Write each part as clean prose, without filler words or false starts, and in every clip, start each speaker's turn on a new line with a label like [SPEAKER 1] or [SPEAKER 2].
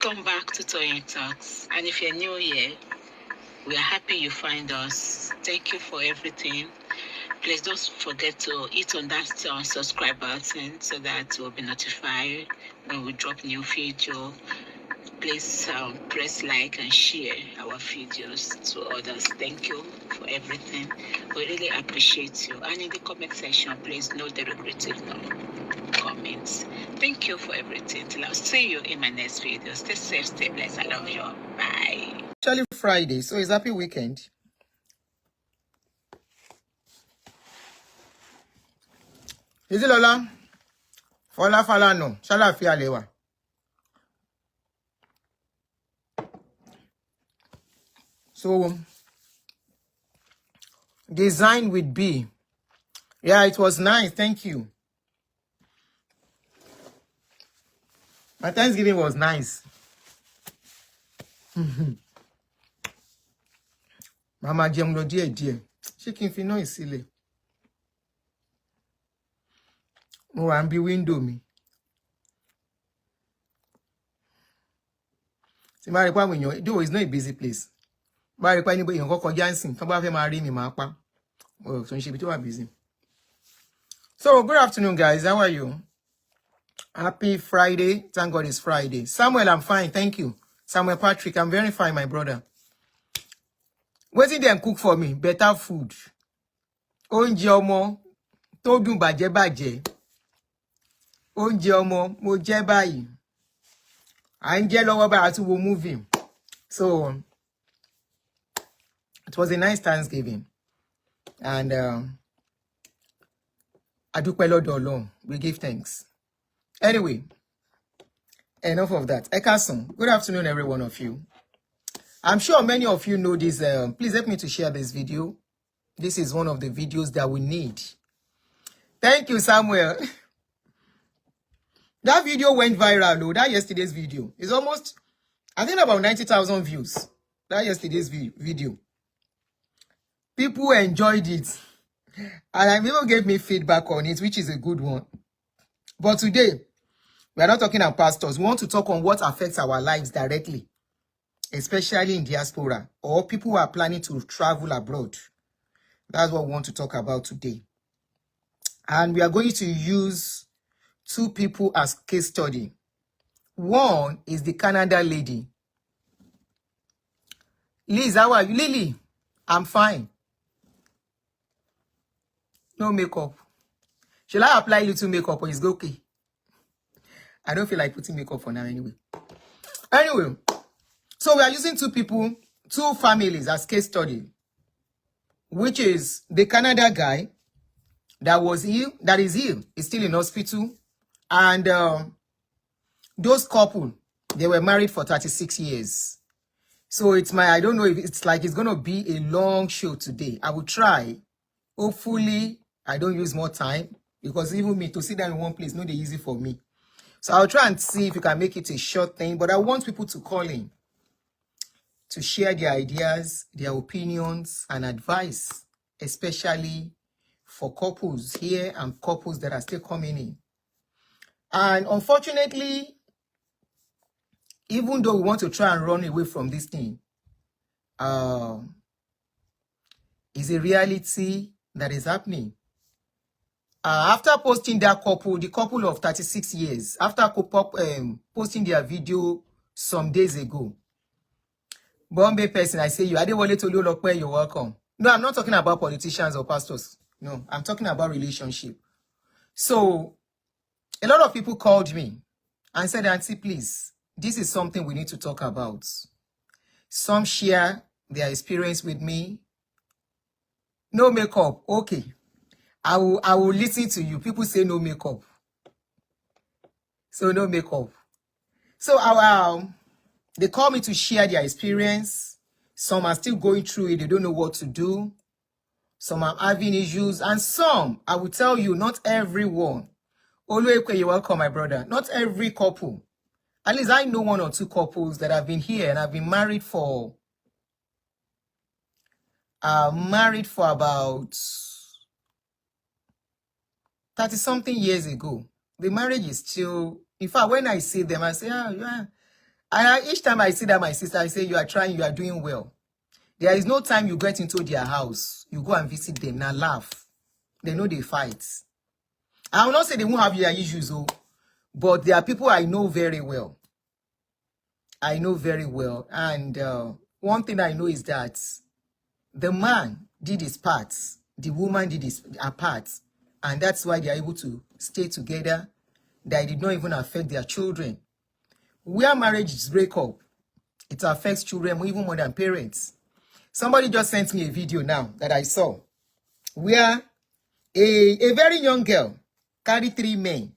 [SPEAKER 1] Come back to Toyeen Talks. And if you're new here, we are happy you find us. Thank you for everything. Please don't forget to hit on that subscribe button so that you'll be notified when we drop new video. Please press like and share our videos to others. Thank you for everything. We really appreciate you. And in the comment section, please no derogatory comments. Thank you for everything. Till I'll see you in my next video. Stay safe, stay blessed. I love you. Bye.
[SPEAKER 2] Actually Friday, so it's happy weekend. Is it Lola? Fala no. Shala fi alewa. So design with B. Yeah, it was nice. Thank you. My Thanksgiving was nice. Mama jẹun lọ díẹ̀. Ṣé kí n fi náà sílẹ̀? Mo wà níbi window mi. Tí bá rí pé àwọn èèyàn, though it's not a busy place. Bá rí pé anybody èèyàn kọ́kọ́ Jansen, tó bá fẹ́ máa rí mi máa pa. Oh, so ń ṣe ibi tó wà busy. So, good afternoon, guys. How are you? Happy Friday. Thank God it's Friday. Samuel, I'm fine. Thank you. Samuel Patrick, I'm very fine, my brother. What did they cook for me? Better food. Oúnjẹ ọmọ tó dùn bàjẹ́. Oúnjẹ ọmọ mo jẹ báyìí. À ń jẹ lọ́wọ́ báyìí àti wo movie. So, it was a nice Thanksgiving. And adúpẹ́ lọ́dọ̀ Ọlọ́run. We give thanks. Anyway, enough of that. Ẹ káàsán. Good afternoon, every one of you. I'm sure many of you know this. Please help me to share this video. This is one of the videos that we need. Thank you, Samuel. That video went viral, though. That yesterday's video is almost, I think, about 90,000 views. That yesterday's video. People enjoyed it. And people gave me feedback on it, which is a good one. But today, we are not talking about pastors. We want to talk on what affects our lives directly, especially in diaspora or people who are planning to travel abroad. That's what we want to talk about today. And we are going to use two people as case study. One is the Canada lady. Liz, how are you? Lily, I'm fine. No makeup. Shall I apply little makeup or is it okay? I don't feel like putting makeup for now anyway. Anyway, so we are using two people, two families as case study, which is the Canada guy that was ill, that is ill, is still in hospital. And those couple, they were married for 36 years. So it's I don't know if it's like it's going to be a long show today. I will try. Hopefully, I don't use more time because even me to sit down in one place, not easy for me. So I'll try and see if you can make it a short thing. But I want people to call in to share their ideas, their opinions, and advice, especially for couples here and couples that are still coming in. And unfortunately, even though we want to try and run away from this thing, it's a reality that is happening. After posting that couple, the couple of 36 years, after posting their video some days ago, Bombay person, I say you, Adewale Tolulope, you're welcome. No, I'm not talking about politicians or pastors. No, I'm talking about relationship. So, a lot of people called me and said, Auntie, please, this is something we need to talk about. Some share their experience with me. No makeup, okay. I will listen to you. People say no makeup. So no makeup. So they call me to share their experience. Some are still going through it. They don't know what to do. Some are having issues. And some, I will tell you, not everyone. Oluwekwe, you're welcome, my brother. Not every couple. At least I know one or two couples that have been here and have been married for about 30-something years ago. The marriage is still, in fact, when I see them, I say, yeah. Each time I see that my sister, I say, you are trying, you are doing well. There is no time you get into their house, you go and visit them, now laugh. They know they fight. I will not say they won't have their issues, but there are people I know very well. I know very well. And one thing I know is that the man did his part. The woman did her part. And that's why they are able to stay together. That it did not even affect their children. Where marriages break up, it affects children even more than parents. Somebody just sent me a video now that I saw. Where a very young girl carried 3 men.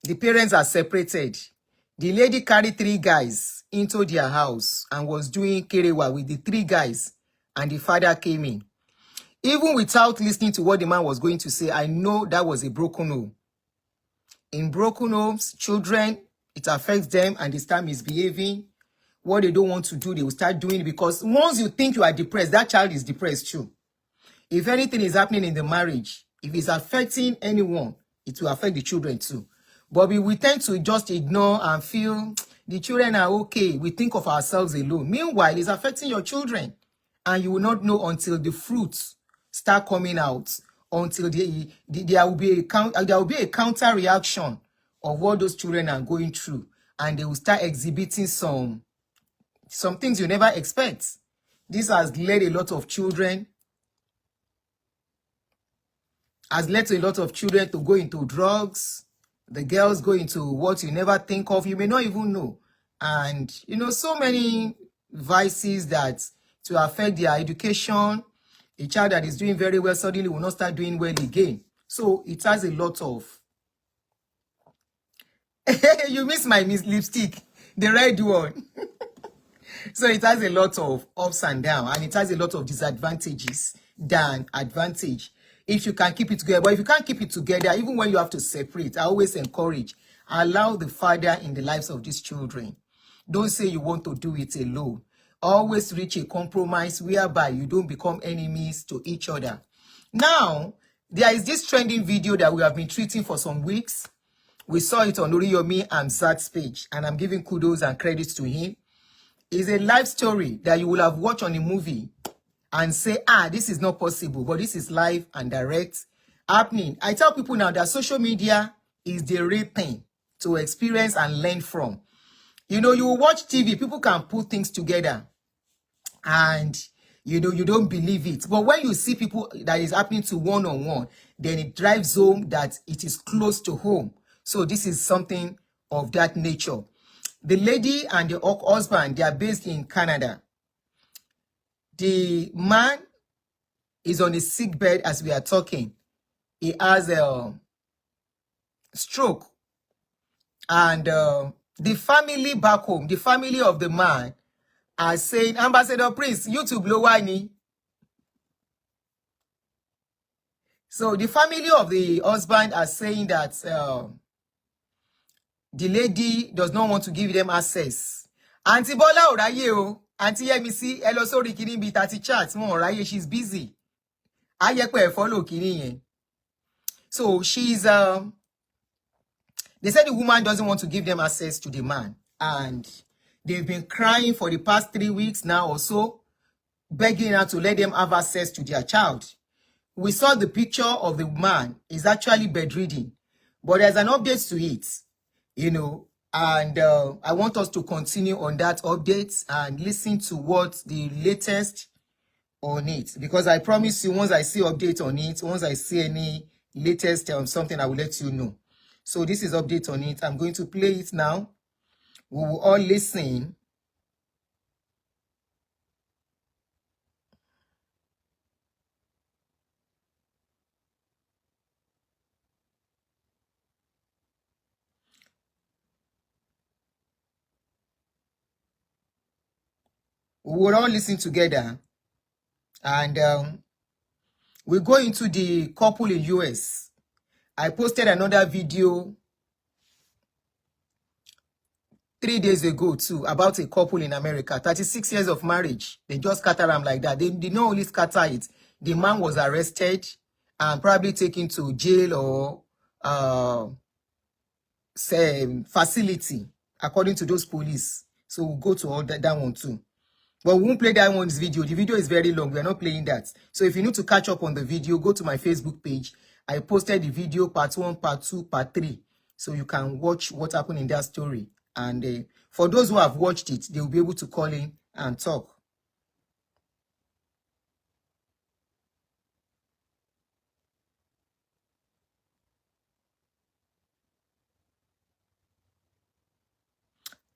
[SPEAKER 2] The parents are separated. The lady carried 3 guys into their house and was doing kerewa with the 3 guys, and the father came in. Even without listening to what the man was going to say, I know that was a broken home. In broken homes, children, it affects them and they start misbehaving. What they don't want to do, they will start doing it, because once you think you are depressed, that child is depressed too. If anything is happening in the marriage, if it's affecting anyone, it will affect the children too. But we tend to just ignore and feel the children are okay. We think of ourselves alone. Meanwhile, it's affecting your children. And you will not know until the fruits start coming out, until there will be a counter reaction of what those children are going through. And they will start exhibiting some things you never expect. This has led a lot of children to go into drugs. The girls go into what you never think of, you may not even know. And, so many vices that to affect their education. A child that is doing very well suddenly will not start doing well again. So it has a lot of... You miss my lipstick, the red one. So it has a lot of ups and downs, and it has a lot of disadvantages than advantage. If you can keep it together. But if you can't keep it together, even when you have to separate, I always encourage, allow the father in the lives of these children. Don't say you want to do it alone. Always reach a compromise whereby you don't become enemies to each other. Now, there is this trending video that we have been treating for some weeks. We saw it on Oriyomi and Zad's page, and I'm giving kudos and credits to him. It's a life story that you will have watched on a movie and say, this is not possible, but this is live and direct happening. I tell people now that social media is the real thing to experience and learn from. You watch TV, people can put things together and, you don't believe it. But when you see people that is happening to one-on-one, then it drives home that it is close to home. So this is something of that nature. The lady and the husband, they are based in Canada. The man is on a sick bed as we are talking. He has a stroke. And the family back home, the family of the man, are saying, Ambassador Prince, YouTube blow wani. So the family of the husband are saying that the lady does not want to give them access. Auntie Bola oraye o, Auntie Yemisi, hello sorry kini bi 30 chats, mo oraye, she's busy. Ayepe follow kini yen. So she's they said the woman doesn't want to give them access to the man, and they've been crying for the past 3 weeks now or so, begging her to let them have access to their child. We saw the picture of the man is actually bedridden, but there's an update to it. And I want us to continue on that update and listen to what the latest on it, because I promise you, once I see update on it, once I see any latest something, I will let you know. So this is update on it. I'm going to play it now. We will all listen. We will all listen together, and we go into the couple in US. I posted another video 3 days ago too about a couple in America, 36 years of marriage. They just scatter them like that. They did not only scatter it. The man was arrested and probably taken to jail or facility. according to those police. So we'll go to all that one too. But we won't play that one's video. The video is very long. We are not playing that. So if you need to catch up on the video, go to my Facebook page. I posted the video part 1, part 2, part 3. So you can watch what happened in that story. And for those who have watched it, they will be able to call in and talk.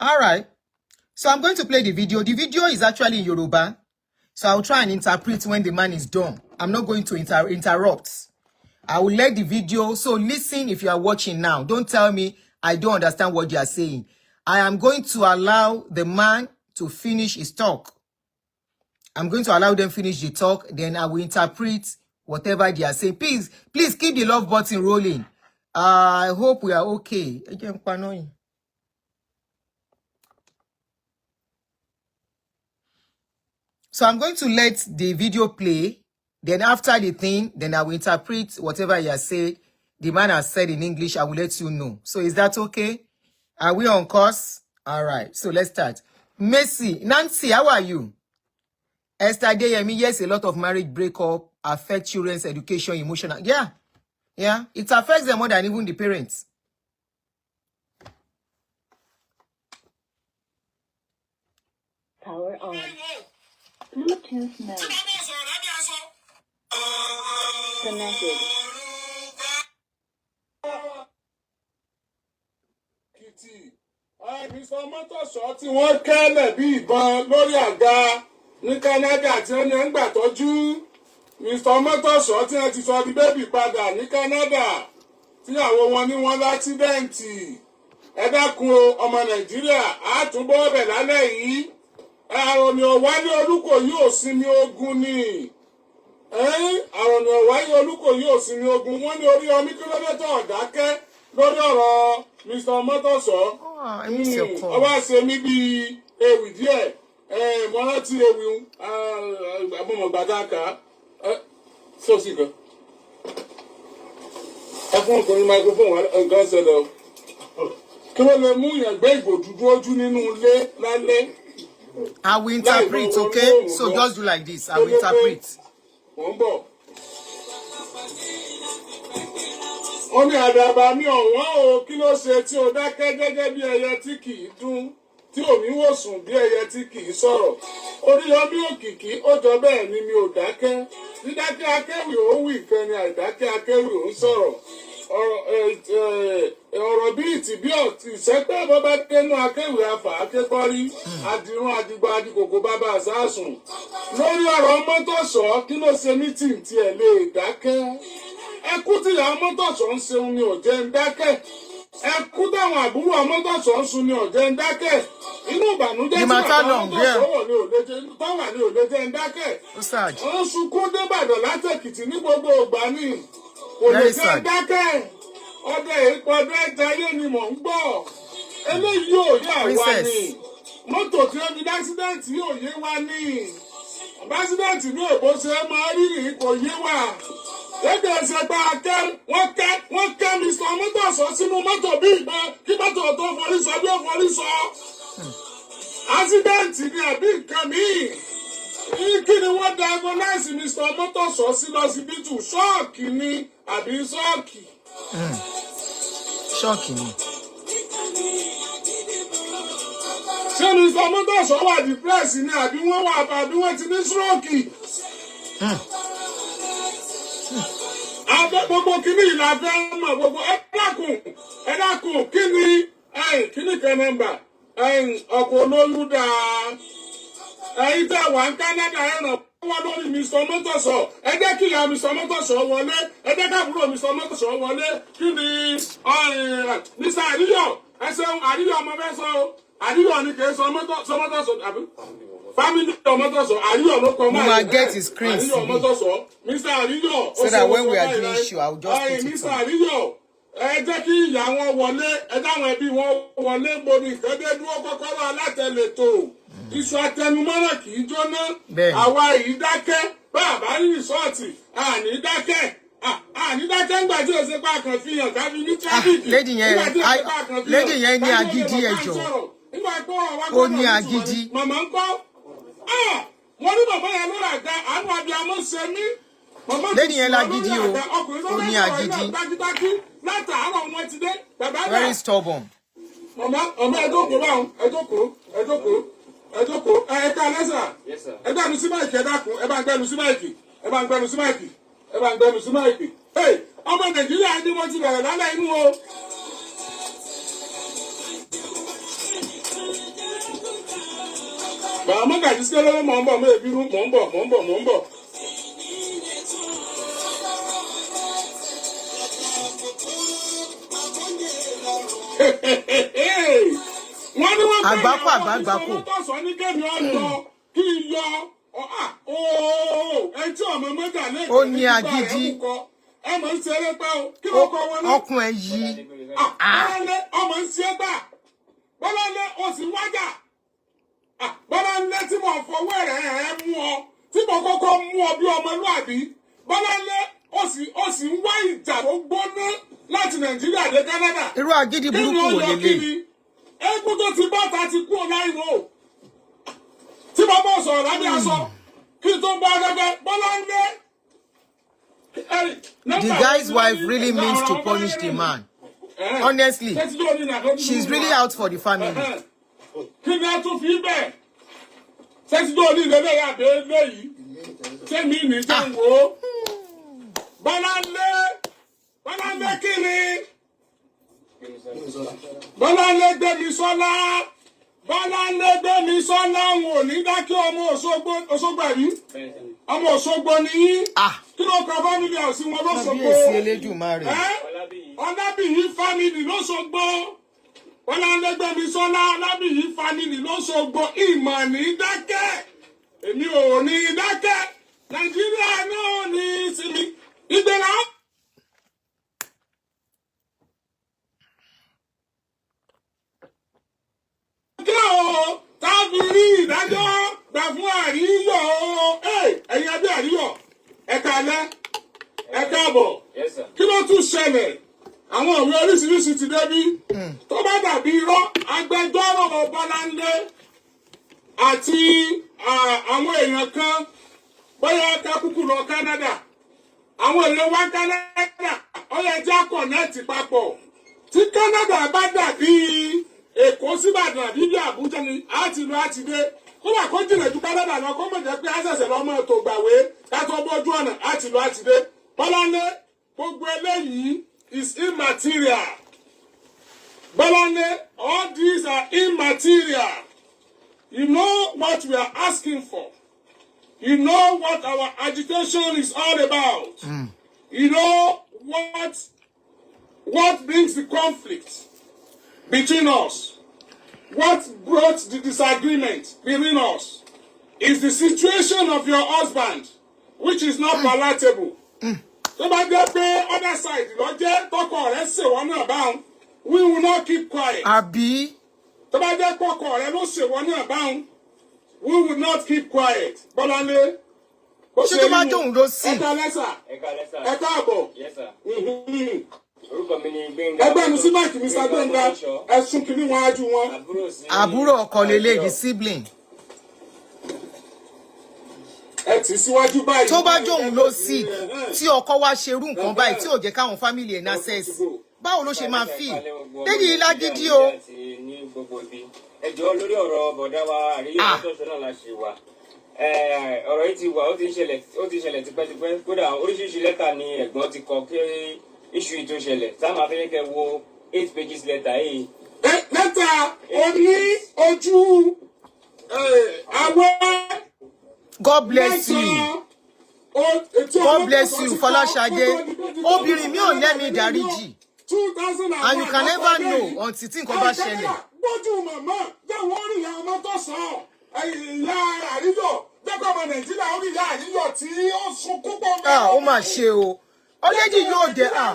[SPEAKER 2] All right. So I'm going to play the video. The video is actually in Yoruba. So I'll try and interpret when the man is done. I'm not going to interrupt. I will let the video. So listen if you are watching now. Don't tell me I don't understand what you are saying. I am going to allow the man to finish his talk. I'm going to allow them finish the talk. Then I will interpret whatever they are saying. Please keep the love button rolling. I hope we are okay. So I'm going to let the video play. Then after the thing, then I will interpret whatever he has said. The man has said in English, I will let you know. So is that okay? Are we on course? All right. So let's start. Messi, Nancy, how are you? Esther Deyemi, yes, a lot of marriage breakup affect children's education, emotional. Yeah. It affects them more than even the parents.
[SPEAKER 3] Power on. Bluetooth mode. Connected.
[SPEAKER 4] Mr. Mọ́tòṣọ́ tí wọ́n kẹ́lẹ̀ bí ìbọn lórí àga ní Canada tí wọ́n ní ń gbà tọ́jú. Mr. Mọ́tòṣọ́ tí wọ́n ti sọ di bébì padà ní Canada tíyàwó wọn ní wọ́n láksidẹ́ǹtì. Ẹ dákun ọmọ Nàìjíríà á túbọ̀ ọbẹ̀ lálẹ́ yìí. Àrùn ni ọ̀wálé olúkò yóò sinmi ogun ni. Àrùn ni ọ̀wálé olúkò yóò sinmi ogun. Wọ́n ní Oriyomi kí ló dé tó ọ̀dákẹ́ lórí ọ̀rọ̀ Mr. Mọ́tòṣọ́. Ọba ṣe mí bíi ewì díẹ̀. Mo rántí ewì àbọ̀mọ̀gbàdàkà. Sọ́ọ̀sì kan. Ẹ fún ọkùnrin microphone nǹkan ṣẹlẹ̀ o. Kí ló lè mú ìyàn gbé ìgò dúdú ojú nínú ilé lálẹ́?
[SPEAKER 2] I will interpret, okay? So just do like this. I will interpret.
[SPEAKER 4] Ó ní àdàbà ní ọ̀wọ́n o, kí ló ṣe tí o dákẹ́ gẹ́gẹ́ bí ẹyẹ tí kì í dún, tí omi wò sùn bí ẹyẹ tí kì í sọ̀rọ̀. Oriyomi òkìkí, ó jọ bẹ́ẹ̀ ni mi ò dákẹ́. Dídákẹ́ akéwì ó wí ìfẹ́ ni àìdákẹ́ akéwì ó ń sọ̀rọ̀. Ọ̀rọ̀ bí ìtìbí ọ̀tí ìṣẹ́pẹ́ bọ́bá kẹ́nu akéwì afà akékọ́rí àdìrún àdìgbò àdìkòkò bàbá àsásùn. Lórí ọ̀rọ̀ Mọ́tòṣọ́ kí ló ṣe mítìn tí ẹ̀ lè dákẹ́? Ẹkú tí ìyá Mọ́tòṣọ́ ń ṣeun ni ò jẹ́ ń dákẹ́. Ẹkú táwọn àbúrò Mọ́tòṣọ́ ń sun ni ò jẹ́ ń dákẹ́. Inú ìbànújẹ́ tí bàbá Mọ́tòṣọ́ wọ̀ ni ò lè jẹ́ ń dákẹ́. Wọ́n sunkún débàdàn látẹ̀kìtì ní gbogbo ìgbà ni. Kò lè jẹ́ ń dákẹ́. Ọdẹ ìjayé ni mò ń gbọ́. Eléyìí yóò yé àwa ni. Mọ́tò tí ó fi dásídẹ́ǹtì yóò yé wa ni. Dásídẹ́ǹtì ní èbó ṣe é máa rí nìyí kò yé wa. Gẹ́gẹ́ ṣe gba wọ́n kẹ́ Mr. Mọ́tòṣọ́ sínú mọ́tò bí ìbọn kí mọ́tò tó forí sọ bí ó forí sọ. Ásídẹ́ǹtì ni àbí nǹkan míì. Kí ni wọ́n diagnose Mr. Mọ́tòṣọ́ sí lọ́sibítù? Ṣọ́ọ̀kì ni àbí ṣọ́ọ̀kì?
[SPEAKER 2] Ṣọ́ọ̀kì ni.
[SPEAKER 4] Ṣé Mr. Mọ́tòṣọ́ wà depressed ni àbí wọ́n ti ní stroke? Abẹ́ gbogbo kíní ìlà fẹ́ mọ̀ gbogbo ẹ dákun kí ni kan nọ́mbà ọkọ̀ olóyún dáa. Ẹ̀yin tẹ́ wà ní Canada ràn wọ́n lórí Mr. Mọ́tòṣọ́. Ẹ jẹ́ kí ìyá Mr. Mọ́tòṣọ́ wọlé. Ẹ jẹ́ káàbúrò Mr. Mọ́tòṣọ́ wọlé. Kí ni Mr. Àríyọ̀? Ẹ ṣeun Àríyọ̀ ọmọ fẹ́ sọ o. Àríyọ̀ ni kì í sọ Mọ́tòṣọ́ àbí? Family Mọ́tòṣọ́ Àríyọ̀ ló kọ́ máa
[SPEAKER 2] yẹ. Get his screen.
[SPEAKER 4] Àríyọ̀ Mọ́tòṣọ́. Mr. Àríyọ̀.
[SPEAKER 2] So that when we are doing show, I will just put it
[SPEAKER 4] Mr. Àríyọ̀. Ẹ jẹ́ kí ìyá wọn wọlé. Ẹ dáwọn ẹbí wọn wọlé bomi ìkẹ́dẹ́ dúró kọ́kọ́rọ́ alátẹ̀lẹ́tò. Iṣu atẹnumọ́ràn kì í jóná. Àwa yìí dákẹ́ bá a bá rí rìsọ́ọ̀tì àní dákẹ́ Nígbà tí o ṣe pa kan fi hàn kábí ní traffic.
[SPEAKER 2] Lady yẹn ní agídí ẹjọ́. Ó ní agídí.
[SPEAKER 4] Màmá ń kọ́. Mo ní bàbá yẹn ló rà ga àánú abiyamọ ṣe mí.
[SPEAKER 2] Lady yẹn lágídí o. Ó ní agídí.
[SPEAKER 4] Látàárọ̀ wọn ti dé.
[SPEAKER 2] Very stubborn.
[SPEAKER 4] Màmá ẹjọ́kòó báwọn ẹjọ́kòó. Ẹ̀ka lẹ́sà. Ẹ gbẹ́nu sí máìkì ẹ dákun. Ẹ bá ń gbẹ́nu sí máìkì. Ẹ bá ń gbẹ́nu sí máìkì. Ọmọ Nàìjíríà ní wọ́n ti bẹ̀rẹ̀ lálẹ́ inú o. Bàbá Mọ́gàjí sí lọ́wọ́ mọ̀ ń bọ̀ mọ́ èbí rú mọ̀ ń bọ̀. Wọ́n ní wọ́n
[SPEAKER 2] àgbákò àgbágbákò.
[SPEAKER 4] Wọ́n tó sọ ní kẹ́mi ọ̀dọ́ kí n yọ ẹjọ́ ọmọ mọ́gà lẹ́kọ̀ọ́.
[SPEAKER 2] Ó ní agídí.
[SPEAKER 4] Ẹ mọ̀ ń ṣe eré pa o. Kí ló kọ wọn náà?
[SPEAKER 2] Ọkùn ẹ̀ yí.
[SPEAKER 4] Bọ́láńlé ọmọ ń ṣe é gbà. Bọ́láńlé o sì wájà. Bọ́láńlé tí mo fọwọ́ ẹ̀ mú ọ. Tí mo kọ́kọ́ mú ọ bí ọmọlúàbí. Bọ́láńlé o sì ń wá ìjà tó gbóná láti Nàìjíríà dé Canada.
[SPEAKER 2] Irú agídí burúkú wò lélẹ̀.
[SPEAKER 4] Eégún tó ti bá ta ti kú ọ̀láìwò. Tí mo bọ̀ sọ̀rọ̀ lábẹ́ aṣọ. Kí n tó bá gẹ́gẹ́ Bọ́láńlé.
[SPEAKER 2] The guy's wife really means to punish the man. Honestly, she's really out for the family.
[SPEAKER 4] Kí ni a tún fi bẹ́ẹ̀? Ṣé ti dóòlì lélẹ̀ yà bẹ́ẹ̀ léyìí? Ṣé mi ní jẹ́ ń wò ó? Bọ́láńlé kí ni? Bọ́láńlé Gbémisọ́lá. Bọ́láńlé Gbémisọ́lá wọn ò ní dákẹ́ ọmọ Òṣogbo ẹ̀rí. Ọmọ Òṣogbo ni yín. Kí ló kọ fámìlì ọ̀sìn wọn lọ́sọ̀gbọ́?
[SPEAKER 2] Kábíyèsí Elédùmarè.
[SPEAKER 4] Ọlábìyí fámìlì lọ́sọ̀gbọ́. Bọ́láńlé Gbémisọ́lá Ọlábìyí fámìlì lọ́sọ̀gbọ́. Ìmọ̀ ní dákẹ́. Èmi ò ní dákẹ́. Nàìjíríà náà ní ìsinmi. Ìgbéra. Kí o tábí rí ìdájọ́ gbà fún Àríyọ̀ o. Ẹ̀yin abẹ́ Àríyọ̀. Ẹ̀ka alẹ́. Ẹ̀ka àbọ̀. Kí ló tún ṣẹlẹ̀? Àwọn òwe oríṣiríṣi ti débí. Tó bá dàbí irọ́, agbẹjọ́rò Bọ́láńlé àti àwọn èèyàn kan bóyá kákúkú lọ Canada. Àwọn èèyàn wá Canada, ó yẹ jẹ́ kọ̀nẹ́ẹ̀tì papọ̀. Tí Canada bá dàbí Èkó síbàdàn àbí bí Àbújá ni, àti lọ àti dé. Kó wà kó jìnà ju Canada lọ, kó mọ̀ jẹ́ pé àṣẹ̀ṣẹ̀ lọ́mọ ètò gbàwé ká tó bójú ọ̀nà àti lọ àti dé. Bọ́láńlé, gbogbo eléyìí is immaterial. Bọ́láńlé, all these are immaterial. You know what we are asking for. You know what our agitation is all about. You know what brings the conflict between us. What brought the disagreement between us is the situation of your husband, which is not palatable. Tó bá jẹ́ pé other side ló jẹ́ tọkọ rẹ̀ ṣèwọ náà báwọn, we will not keep quiet.
[SPEAKER 2] Àbí.
[SPEAKER 4] Tó bá jẹ́ tọkọ rẹ̀ ló ṣèwọ náà báwọn, we will not keep quiet. Bọ́láńlé.
[SPEAKER 2] Ṣé tó bá dóhùn ló sì?
[SPEAKER 4] Ẹ̀ka lẹ́sà. Ẹ̀ka àbọ̀.
[SPEAKER 3] Orúkọ mi ni Gbénga.
[SPEAKER 4] Ẹgbẹ́ mi sí máìkì Mr. Gbénga. Ẹ̀sùn kìíní wọn ájú wọn.
[SPEAKER 2] Àbúrò ọkọ lélẹ̀ the sibling.
[SPEAKER 4] Ẹ tì síwájú báyìí.
[SPEAKER 2] Tó bá dóhùn ló sì tí ọkọ wá ṣerú nǹkan báyìí tí ò jẹ́ káwọn family ẹ̀ access. Báwo ló ṣe máa fi? Lady lágídí o.
[SPEAKER 3] Ẹjọ́ lórí ọ̀rọ̀ bọ̀dá wa Àríyọ̀ tó ṣọ́nà la ṣe wà. Ọ̀rọ̀ yìí ti wà, ó ti ṣẹlẹ̀ tipẹ́tipẹ́. Kódà oríṣiríṣi lẹ́tà ni ẹ̀gbọ́n ti kọ kí iṣu yìí tó ṣẹlẹ̀. Sáàmù afẹ́kẹ́ wo 8 pages lẹ́tà yìí.
[SPEAKER 4] Lẹ́tà oní ojú àwọn.
[SPEAKER 2] God bless you. God bless you, Fọláṣadé. Obìnrin mi ò lẹ́mìí ìdáríjì. And you can never know until tí nǹkan bá ṣẹlẹ̀.
[SPEAKER 4] Gbójú màmá jẹ́ wọ́n rí ìyá ọmọ tó sàn. Ìyá Àríyọ̀ jẹ́kọ̀ ọmọ Nàìjíríà ó rí ìyá Àríyọ̀ tí ó sunkún pọ̀ mọ́.
[SPEAKER 2] Ó mà ṣe o. Ọlẹ́dì yóò dé.
[SPEAKER 4] Jẹ́kọ̀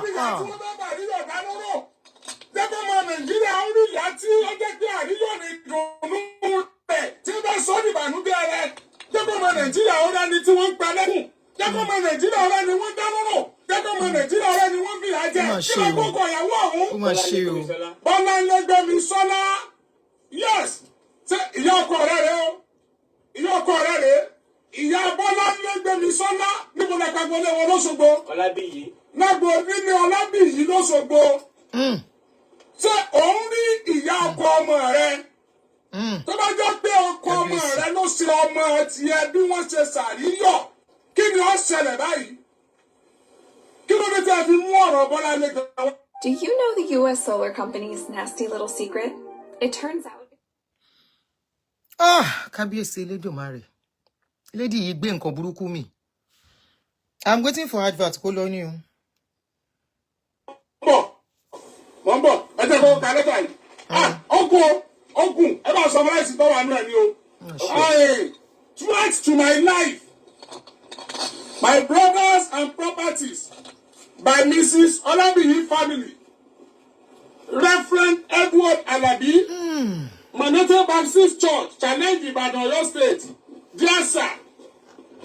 [SPEAKER 4] ọmọ Nàìjíríà ó rí ìyá tí ó jẹ́ pé Àríyọ̀ ní ìdùnnú rẹ̀ tí ó bá sọ ìbànújẹ́ rẹ̀. Jẹ́kọ̀ ọmọ Nàìjíríà ó rẹ́ni tí wọ́n ń pa lẹ́kùn. Jẹ́kọ̀ ọmọ Nàìjíríà ó rẹ́ni wọ́n dá lọ́rọ̀. Jẹ́kọ̀ ọmọ Nàìjíríà rẹ̀ ni wọ́n fi àjẹ́ kí ló gbogbo ìyàwó ọ̀hún.
[SPEAKER 2] Ó mà ṣe o.
[SPEAKER 4] Bọ́lá ń lẹ́gbẹ́ mi sọ́lá. Yes, ṣé ìyá ọkọ rẹ̀ rẹ̀ o? Ìyá ọkọ rẹ̀ rẹ̀. Ìyá Bọ́lá ń lẹ́gbẹ́ mi sọ́lá níbo la gbàgbọ́ lé wọn lọ́sọ̀gbọ́.
[SPEAKER 3] Ọlábíyì.
[SPEAKER 4] Lágbo nílé Ọlábíyì lọ́sọ̀gbọ́. Ṣé òun rí ìyá ọkọ ọmọ rẹ̀? Tó bá jẹ́ pé ọkọ ọmọ rẹ̀ ló ṣe ọmọ tiẹ̀ bí wọ́n ṣe ṣàríyọ̀, kí ni ó ṣẹlẹ̀ báyìí? Kí ló dé tí a fi mú ọ̀rọ̀ Bọ́lá lẹ́gbẹ̀ẹ́ wọn?
[SPEAKER 5] Do you know the U.S. solar company's nasty little secret? It turns out...
[SPEAKER 2] Kábíyèsí Elédùmarè. Lady yìí gbé nǹkan burúkú mi. I'm waiting for advert kó lọ ní o.
[SPEAKER 4] Wọ́n bọ̀, ẹ jẹ́ kó ka lẹ́tà yìí. Ogun, ẹ bá summarize tó wà nínú ẹ̀ ni o. Threat to my life, my brothers and properties by Mrs. Olabiyi family. Reverend Edward Alabi, Manato Baptist Church, Challenge Ibadan, Oyo State. Dear sir,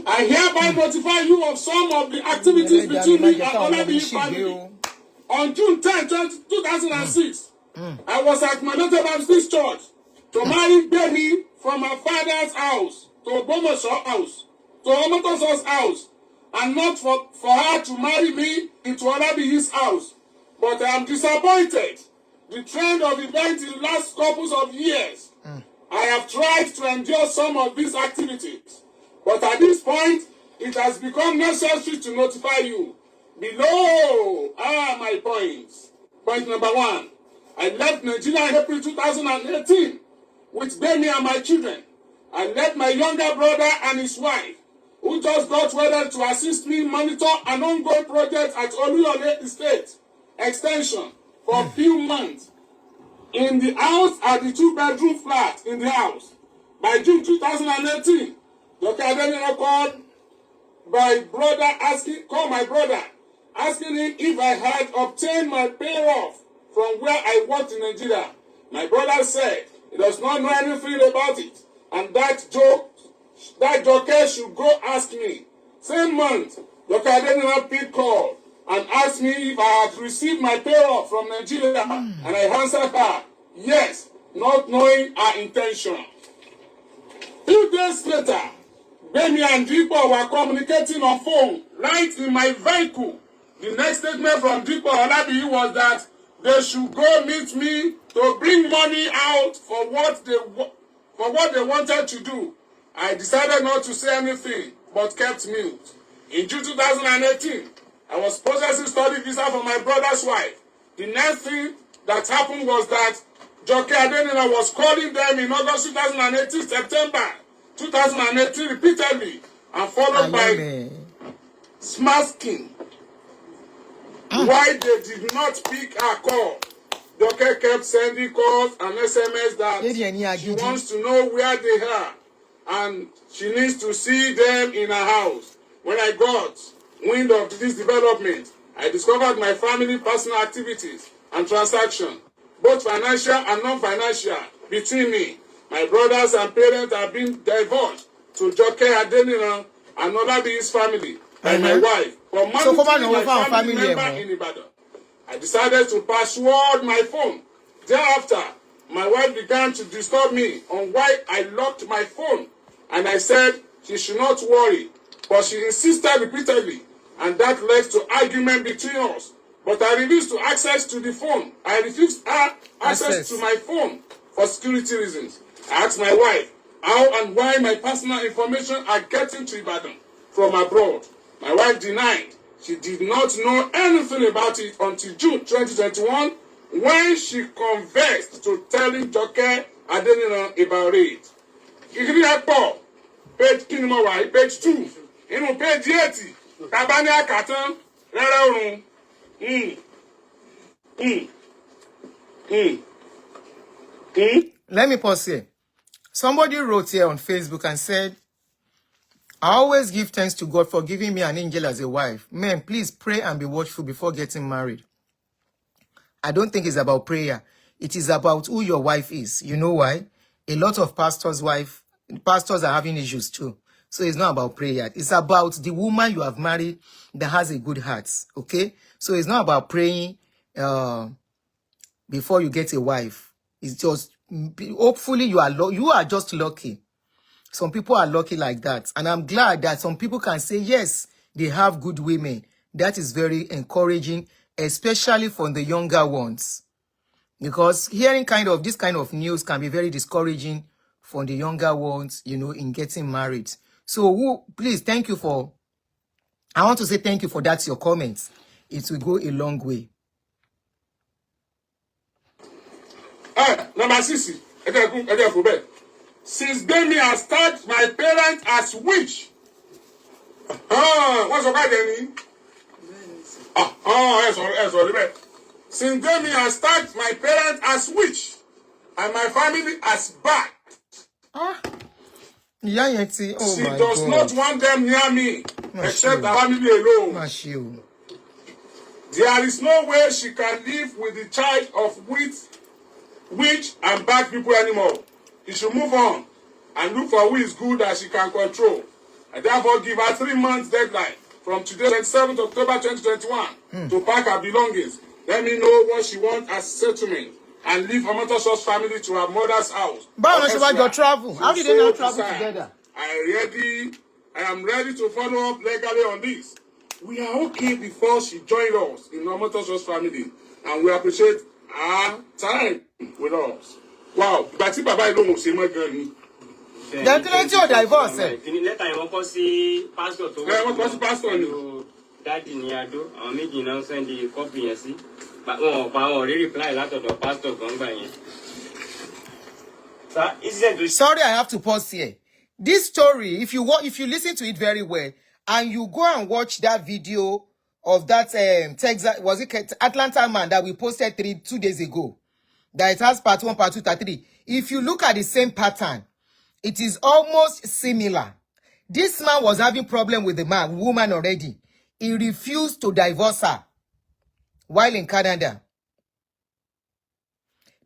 [SPEAKER 4] I hereby notify you of some of the activities between me and Olabiyi family. On June 10, 2006, I was at Manato Baptist Church to marry Bemi from her father's house to Ogbomosho house, to Omotoso's house, and not for her to marry me into Olabiyi's house. But I am disappointed. The trend of events in the last couple of years, I have tried to endure some of these activities. But at this point, it has become necessary to notify you. Below are my points. Point number 1. I left Nigeria in April 2018 with Bemi and my children. I left my younger brother and his wife, who just got wedded, to assist me monitor an ongoing project at Oriyomi Estate Extension for a few months. In the house are the 2-bedroom flat in the house. By June 2018, Dr. Adenina called my brother asking him if I had obtained my payoff from where I worked in Nigeria. My brother said he does not know anything about it, and that Joker should go ask me. Same month, Dr. Adenina picked call and asked me if I had received my payoff from Nigeria, and I answered her, yes, not knowing her intention. Few days later, Bemi and Dipo were communicating on phone right in my vehicle. The next statement from Dipo Olabiyi was that they should go meet me to bring money out for what they wanted to do. I decided not to say anything, but kept mute. In June 2018, I was processing study visa for my brother's wife. The next thing that happened was that Joke Adenina was calling them in August 2018, September 2018 repeatedly, and followed by masking. Why they did not pick her call? Joke kept sending calls and SMS that she wants to know where they are and she needs to see them in her house. When I got wind of this development, I discovered my family personal activities and transactions, both financial and non-financial, between me. My brothers and parents have been divulged to Joke Adenina and Olabiyi's family by my wife for monitoring my family member in Ibadan. I decided to password my phone. Thereafter, my wife began to disturb me on why I locked my phone, and I said she should not worry, but she insisted repeatedly, and that led to argument between us. But I refused to access to the phone. I refused access to my phone for security reasons. I asked my wife how and why my personal information are getting to Ibadan from abroad. My wife denied. She did not know anything about it until June 2021, when she confessed to telling Joke Adenina about it. Ìrírí ẹ̀pọ̀ page kinimowa page 2 inú page 80 tabani akatan rẹ́rẹ́ orun.
[SPEAKER 2] Let me pause here. Somebody wrote here on Facebook and said, I always give thanks to God for giving me an angel as a wife. Men, please pray and be watchful before getting married. I don't think it's about prayer. It is about who your wife is. You know why? A lot of pastors are having issues too. So it's not about prayer. It's about the woman you have married that has a good heart. Okay? So it's not about praying before you get a wife. It's just, hopefully you are just lucky. Some people are lucky like that. And I'm glad that some people can say, yes, they have good women. That is very encouraging, especially for the younger ones. Because hearing this kind of news can be very discouraging for the younger ones, in getting married. So please, thank you for, I want to say thank you for that, your comments. It will go a long way.
[SPEAKER 4] Number 6. Since then, me has started my parents as witch. What's about Denny? Sorry. Since then, me has started my parents as witch, and my family as bad.
[SPEAKER 2] Yeah, she
[SPEAKER 4] does not want them near me, except the family alone. There is no way she can live with the child of witch and bad people anymore. She should move on and look for who is good that she can control. I therefore give her 3 months deadline from today, 27th October 2021, to pack her belongings. Let me know what she wants as settlement and leave her mother's family to her mother's house.
[SPEAKER 2] But about your travel. How did they not travel together?
[SPEAKER 4] I am ready to follow up legally on this. We are okay before she joined us in our mother's family, and we appreciate her time with us. Wow, but if Baba don't say my girl.
[SPEAKER 2] They're going to divorce.
[SPEAKER 3] Let I want to see pastor to
[SPEAKER 4] pastor.
[SPEAKER 3] Daddy Niado, I'm making now send the copy and see. But already reply a lot of the pastor gone by.
[SPEAKER 2] Sorry, I have to pause here. This story, if you listen to it very well, and you go and watch that video of that Texas, was it Atlanta man that we posted 2 days ago, that it has part 1, part 2, part 3. If you look at the same pattern, it is almost similar. This man was having problem with the woman already. He refused to divorce her while in Canada.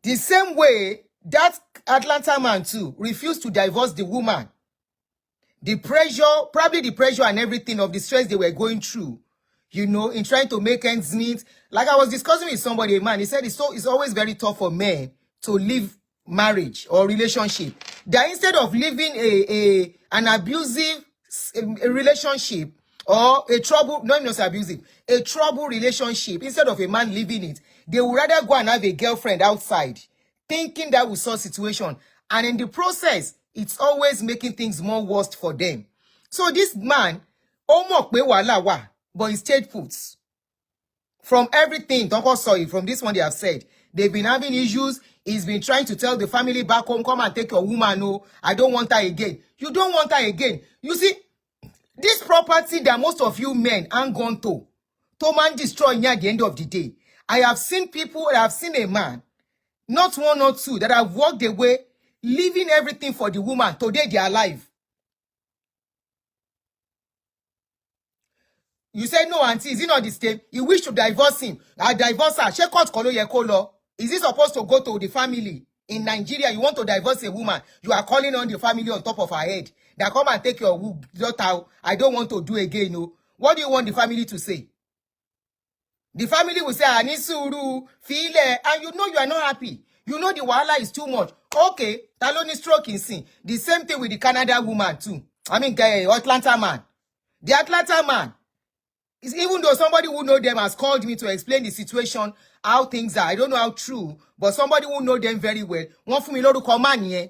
[SPEAKER 2] The same way, that Atlanta man too refused to divorce the woman. The pressure, probably the pressure and everything of the stress they were going through, in trying to make ends meet. Like I was discussing with somebody, a man, he said it's always very tough for men to leave marriage or relationship. That instead of living an abusive relationship or a trouble relationship, instead of a man leaving it, they would rather go and have a girlfriend outside, thinking that will solve situation. And in the process, it's always making things more worse for them. So this man, but he stayed put. From everything, from this one they have said, they've been having issues. He's been trying to tell the family back home, come and take your woman. No, I don't want her again. You don't want her again. You see, this property that most of you men aren't gone to man destroy near the end of the day. I have seen a man, not one or two, that have walked away, leaving everything for the woman. Today they are alive. You say, no, auntie, is it not the same? You wish to divorce him. I divorce her. Is he supposed to go to the family? In Nigeria, you want to divorce a woman. You are calling on the family on top of her head. That come and take your daughter. I don't want to do again. No. What do you want the family to say? The family will say, Anisuru, feel it. And you are not happy. You know the wahala is too much. Okay, taloni stroke in sin. The same thing with the Canada woman too. Atlanta man. The Atlanta man. Even though somebody who know them has called me to explain the situation, how things are, I don't know how true, but somebody who know them very well, want for me lórúkọ man yẹn.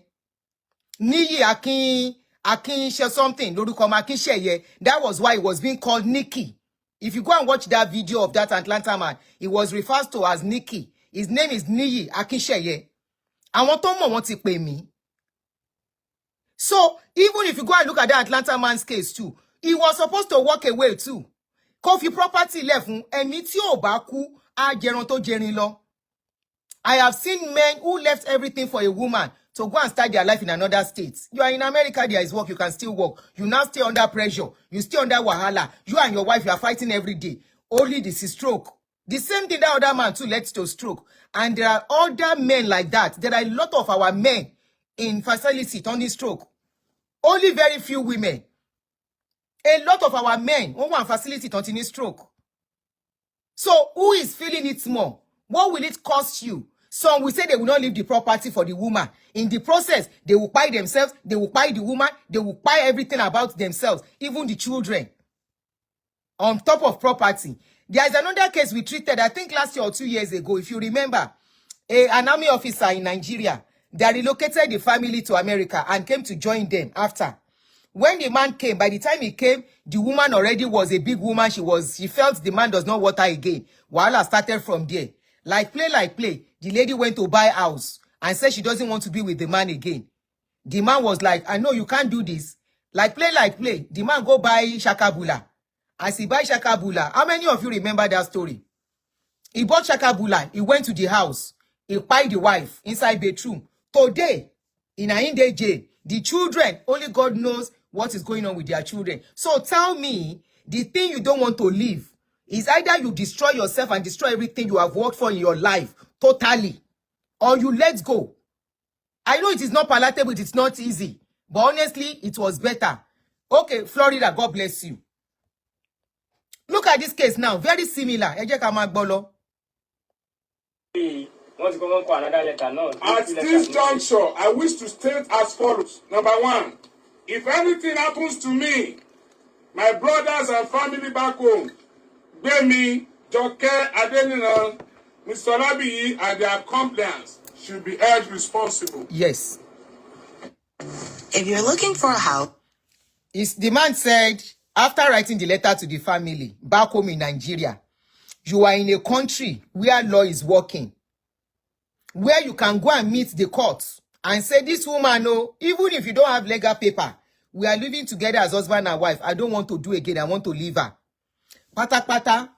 [SPEAKER 2] Niyi Akin share something, lórúkọ ma Akin share yẹn. That was why it was being called Nikki. If you go and watch that video of that Atlanta man, he was referred to as Nikki. His name is Niyi Akin share yẹn. Àwọn tó mọ̀ wọ́n ti pè mí. So, even if you go and look at that Atlanta man's case too, he was supposed to walk away too. Coffee property left ẹ̀mí tí ò bá kú á jẹran tó jẹrin lọ. I have seen men who left everything for a woman to go and start their life in another state. You are in America, there is work, you can still work. You now stay under pressure. You stay under wahala. You and your wife, you are fighting every day. Only this is stroke. The same thing that other man too led to stroke. And there are other men like that. There are a lot of our men in facility turning stroke. Only very few women. A lot of our men who want facility continue stroke. So who is feeling it more? What will it cost you? Some will say they will not leave the property for the woman. In the process, they will buy themselves, they will buy the woman, they will buy everything about themselves, even the children. On top of property. There is another case we treated, I think last year or 2 years ago, if you remember, an army officer in Nigeria, they relocated the family to America and came to join them after. When the man came, by the time he came, the woman already was a big woman. She felt the man does not want her again. Wahala started from there. Like play. The lady went to buy a house and said she doesn't want to be with the man again. The man was like, I know you can't do this. Like play. The man go buy Shakabula. As he buy Shakabula, how many of you remember that story? He bought Shakabula. He went to the house. He pied the wife inside bedroom. Today, in Ainde jail, the children, only God knows what is going on with their children. So tell me, the thing you don't want to leave is either you destroy yourself and destroy everything you have worked for in your life totally, or you let go. I know it is not palatable, it is not easy, but honestly, it was better. Okay, Florida, God bless you. Look at this case now, very similar.
[SPEAKER 4] At this juncture, I wish to state as follows. Number one, if anything happens to me, my brothers and family back home, Bemi, Joke, Adenina, Mr. Labi, and their compliance should be held responsible.
[SPEAKER 2] Yes.
[SPEAKER 6] If you're looking for a house,
[SPEAKER 2] The man said, after writing the letter to the family back home in Nigeria, you are in a country where law is working, where you can go and meet the courts and say, this woman, no, even if you don't have legal paper, we are living together as husband and wife. I don't want to do again. I want to leave her. Pata.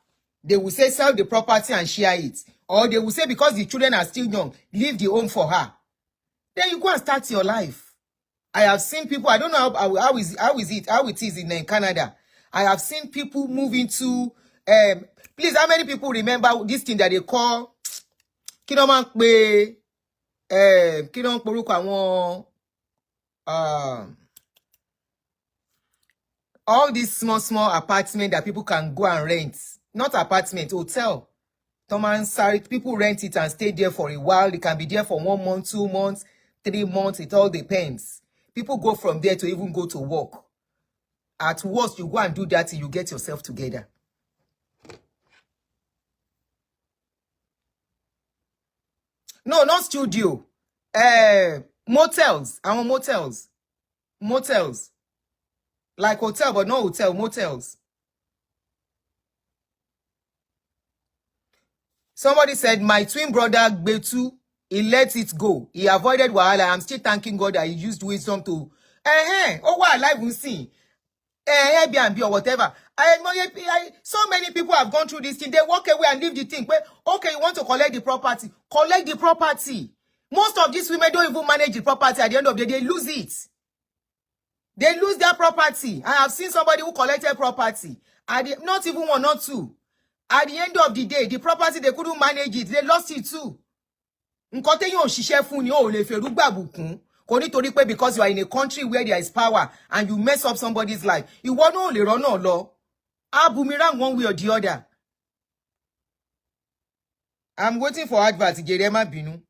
[SPEAKER 2] They will say, sell the property and share it. Or they will say, because the children are still young, leave the home for her. Then you go and start your life. I have seen people, I don't know how it is in Canada. I have seen people move into, please, how many people remember this thing that they call, all these small apartments that people can go and rent. Not apartment, hotel. People rent it and stay there for a while. They can be there for 1 month, 2 months, 3 months. It all depends. People go from there to even go to work. At worst, you go and do that till you get yourself together. No, not studio. Motels. I want motels. Motels. Like hotel, but not hotel, motels. Somebody said, my twin brother, Betu, he let it go. He avoided wahala. I'm still thanking God that he used wisdom to, oh, what life will see. Airbnb or whatever. So many people have gone through this thing. They walk away and leave the thing. But, okay, you want to collect the property. Collect the property. Most of these women don't even manage the property. At the end of the day, they lose it. They lose their property. I have seen somebody who collected property. Not even 1 or 2. At the end of the day, the property, they couldn't manage it. They lost it too. Because you are in a country where there is power and you mess up somebody's life, you won't only run no law. A boomerang one way or the other. I'm waiting for adverts. Jerema Binu.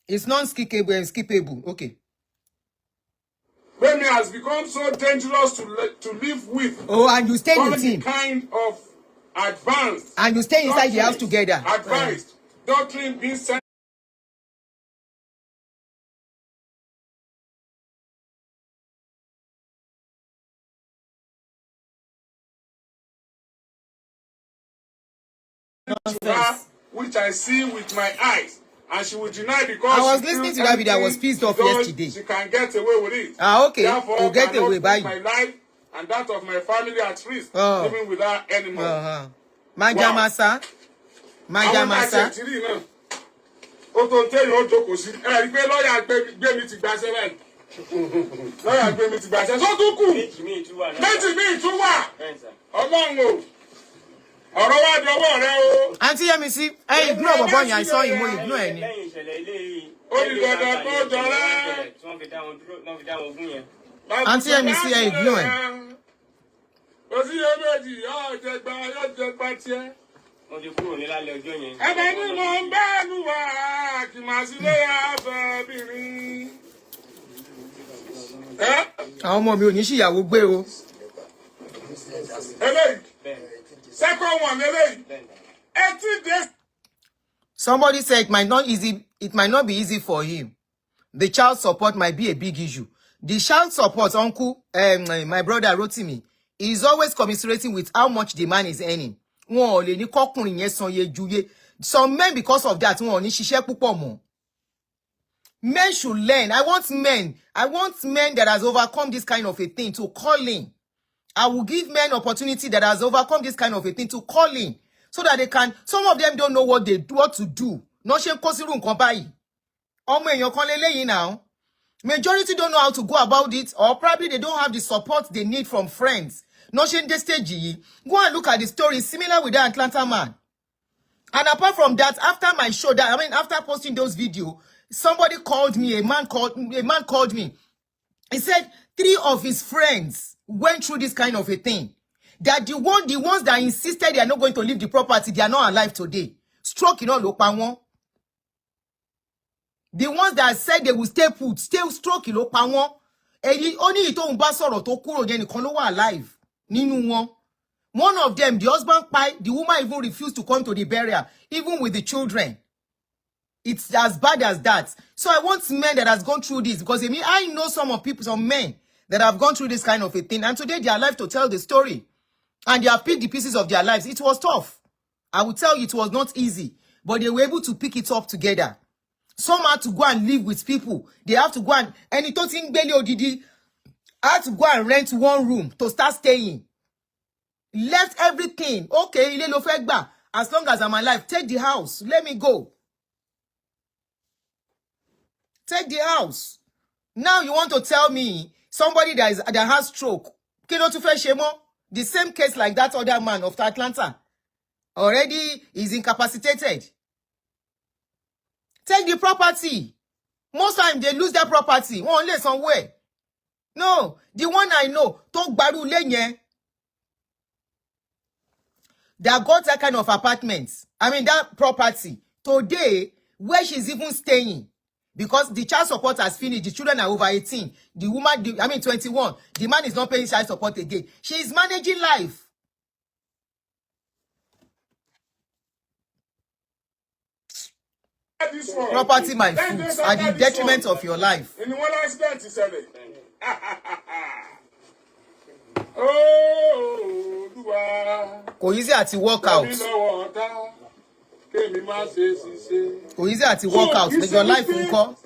[SPEAKER 2] It's non-skippable. Okay.
[SPEAKER 4] Bemi has become so dangerous to live with.
[SPEAKER 2] Oh, and you stay with him.
[SPEAKER 4] Kind of advanced.
[SPEAKER 2] And you stay inside the house together.
[SPEAKER 4] Advised. Doctrine being sent. Which I see with my eyes, and she will deny because
[SPEAKER 2] I was listening to that video. I was pissed off yesterday.
[SPEAKER 4] She can get away with it.
[SPEAKER 2] Okay.
[SPEAKER 4] Therefore,
[SPEAKER 2] get away by
[SPEAKER 4] my life and that of my family at risk, living without anymore.
[SPEAKER 2] Majamasa.
[SPEAKER 4] O tó ń tẹ́yìn ó jókòó sí ẹ rí pé lọ́ọ̀yà gbé mi ti gbàṣẹ́ báyìí. Lọ́ọ̀yà gbé mi ti gbàṣẹ́ sọ tún kù. Méjì míì tún wà. Ọlọ́run o. Ọ̀rọ̀ wá di ọwọ́ rẹ o.
[SPEAKER 2] Àǹtí Yẹ́misí, ignore bọ̀bọ̀ yẹn, àìsàn ìmọ̀ ignore ẹ̀ ni.
[SPEAKER 4] Ó ní dandan kó jọra.
[SPEAKER 2] Auntie MC, I ignore.
[SPEAKER 4] Osi emeji, jẹgba, yóò jẹgba tiẹ̀.
[SPEAKER 3] Wọ́n ti kúrò ní lálẹ́ ọjọ́ yẹn.
[SPEAKER 4] Ẹ̀bẹ̀ ni mo ń bẹ́ẹ̀ lù wá, kì máa sí lé abẹ́ bìnrin.
[SPEAKER 2] Àwọn ọmọ mi ò ní ṣìyàwó gbé o.
[SPEAKER 4] Eléyìí, second one, eléyìí. 80 days.
[SPEAKER 2] Somebody said it might not be easy for him. The child support might be a big issue. The child support, uncle, my brother wrote to me, is always commiserating with how much the man is earning. Some men, because of that, men should learn. I want men that has overcome this kind of a thing to call in. I will give men opportunity that has overcome this kind of a thing to call in. So that they can, some of them don't know what to do. No shame kosiru nkan bayi. Omo eyan kan leleyin now. Majority don't know how to go about it, or probably they don't have the support they need from friends. No shame this stage. Go and look at the story similar with the Atlanta man. And apart from that, after my show, after posting those videos, somebody called me, a man called me. He said 3 of his friends went through this kind of a thing. That the ones that insisted they are not going to leave the property, they are not alive today. Stroke, The ones that said they will stay put, still stroke, Only ito umbasoro to kuro jeni kolowa alive. Ninu won. One of them, the husband the woman even refused to come to the burial, even with the children. It's as bad as that. So I want men that has gone through this, because I know some men that have gone through this kind of a thing, and today they are alive to tell the story. And they have picked the pieces of their lives. It was tough. I will tell you, it was not easy. But they were able to pick it up together. Some had to go and live with people. They have to go and it had to go and rent one room to start staying. Left everything. Okay, as long as I'm alive, take the house. Let me go. Take the house. Now you want to tell me somebody that has stroke. The same case like that other man of Atlanta. Already is incapacitated. Take the property. Most times they lose their property. Only somewhere. No, the one I know, Tok Baru Lenye, they got that kind of apartments. That property. Today, where she's even staying. Because the child support has finished. The children are over 18. The woman, 21. The man is not paying child support again. She is managing life. Property, my food, at the detriment of your life.
[SPEAKER 4] In one accident, he said it. Oh,
[SPEAKER 2] easy at the workout. Easy at the workout. Make your life unko.